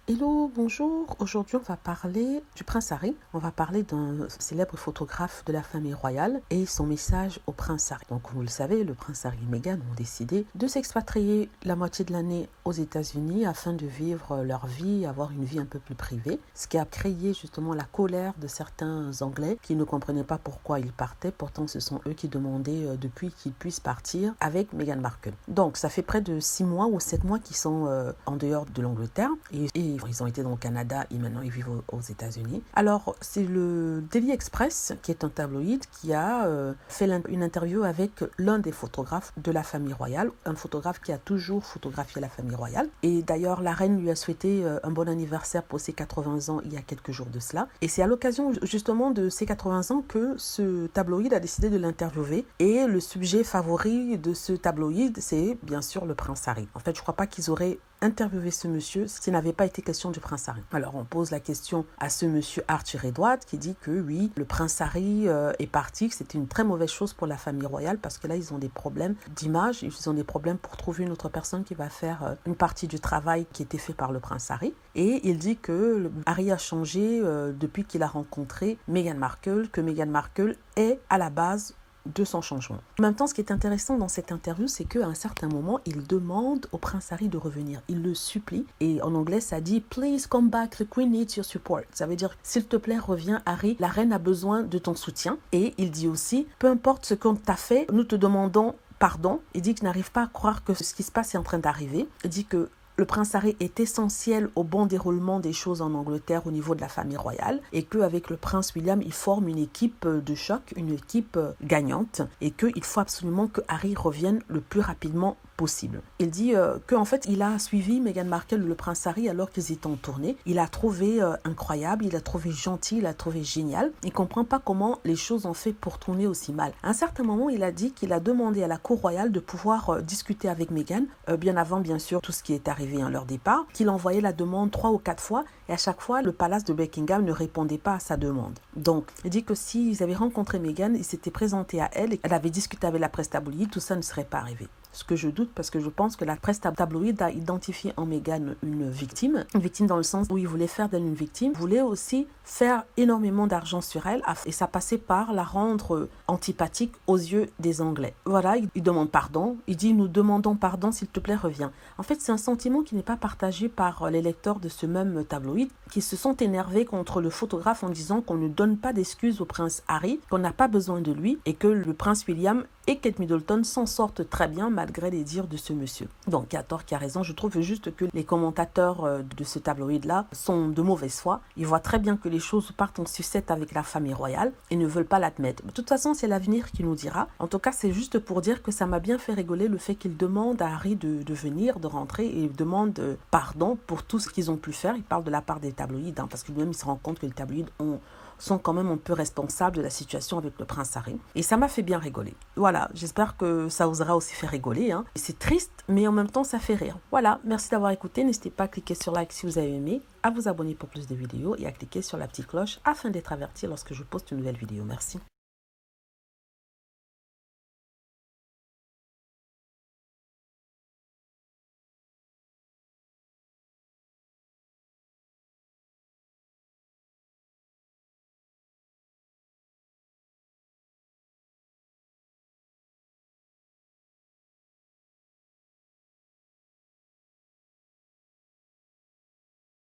Hello, bonjour. Aujourd'hui, on va parler du prince Harry. On va parler d'un célèbre photographe de la famille royale et son message au prince Harry. Donc, comme vous le savez, le prince Harry et Meghan ont décidé de s'expatrier la moitié de l'année aux États-Unis afin de vivre leur vie, avoir une vie un peu plus privée. Ce qui a créé justement la colère de certains Anglais qui ne comprenaient pas pourquoi ils partaient. Pourtant, ce sont eux qui demandaient depuis qu'ils puissent partir avec Meghan Markle. Donc, ça fait près de 6 mois ou 7 mois qu'ils sont en dehors de l'Angleterre et ils ont été dans le Canada et maintenant ils vivent aux États-Unis. Alors, c'est le Daily Express, qui est un tabloïd, qui a fait une interview avec l'un des photographes de la famille royale, un photographe qui a toujours photographié la famille royale. Et d'ailleurs, la reine lui a souhaité un bon anniversaire pour ses 80 ans il y a quelques jours de cela. Et c'est à l'occasion justement de ses 80 ans que ce tabloïd a décidé de l'interviewer. Et le sujet favori de ce tabloïd, c'est bien sûr le prince Harry. En fait, je ne crois pas qu'ils auraient interviewer ce monsieur s'il n'avait pas été question du prince Harry. Alors on pose la question à ce monsieur Arthur Edward qui dit que oui, le prince Harry est parti, que c'était une très mauvaise chose pour la famille royale parce que là ils ont des problèmes d'image, ils ont des problèmes pour trouver une autre personne qui va faire une partie du travail qui était fait par le prince Harry. Et il dit que Harry a changé depuis qu'il a rencontré Meghan Markle, que Meghan Markle est à la base de son changement. En même temps, ce qui est intéressant dans cette interview, c'est qu'à un certain moment, il demande au prince Harry de revenir. Il le supplie. Et en anglais, ça dit « Please come back, the Queen needs your support ». Ça veut dire « S'il te plaît, reviens, Harry, la reine a besoin de ton soutien ». Et il dit aussi « Peu importe ce qu'on t'a fait, nous te demandons pardon ». Il dit qu'il n'arrive pas à croire que ce qui se passe est en train d'arriver. Il dit que le prince Harry est essentiel au bon déroulement des choses en Angleterre au niveau de la famille royale et qu'avec le prince William, il forme une équipe de choc, une équipe gagnante et qu'il faut absolument que Harry revienne le plus rapidement possible. Il dit qu'en fait, il a suivi Meghan Markle, le prince Harry, alors qu'ils étaient en tournée. Il a trouvé incroyable, il a trouvé gentil, il a trouvé génial. Il ne comprend pas comment les choses ont fait pour tourner aussi mal. À un certain moment, il a dit qu'il a demandé à la cour royale de pouvoir discuter avec Meghan, bien avant, bien sûr, tout ce qui est arrivé à leur départ, qu'il envoyait la demande 3 ou 4 fois et à chaque fois, le palace de Buckingham ne répondait pas à sa demande. Donc, il dit que s'ils avaient rencontré Meghan, ils s'étaient présentés à elle et elle avait discuté avec la presse tabloïde, tout ça ne serait pas arrivé. Ce que je doute parce que je pense que la presse tabloïde a identifié en Meghan une victime dans le sens où il voulait faire d'elle une victime, voulait aussi faire énormément d'argent sur elle et ça passait par la rendre antipathique aux yeux des Anglais. Voilà, il demande pardon, il dit nous demandons pardon, s'il te plaît reviens. En fait, c'est un sentiment qui n'est pas partagé par les lecteurs de ce même tabloïd qui se sont énervés contre le photographe en disant qu'on ne donne pas d'excuses au prince Harry, qu'on n'a pas besoin de lui et que le prince William et Kate Middleton s'en sortent très bien malgré les dires de ce monsieur. Donc, qui a tort, qui a raison. Je trouve juste que les commentateurs de ce tabloïd-là sont de mauvaise foi. Ils voient très bien que les choses partent en sucette avec la famille royale et ne veulent pas l'admettre. De toute façon, c'est l'avenir qui nous dira. En tout cas, c'est juste pour dire que ça m'a bien fait rigoler le fait qu'il demande à Harry de venir, de rentrer et demande pardon pour tout ce qu'ils ont pu faire. Il parle de la part des tabloïds, parce que lui-même, il se rend compte que les tabloïds sont quand même un peu responsables de la situation avec le prince Harry. Et ça m'a fait bien rigoler. Voilà, j'espère que ça osera aussi faire rigoler. C'est triste, mais en même temps, ça fait rire. Voilà, merci d'avoir écouté. N'hésitez pas à cliquer sur like si vous avez aimé, à vous abonner pour plus de vidéos et à cliquer sur la petite cloche afin d'être averti lorsque je poste une nouvelle vidéo. Merci.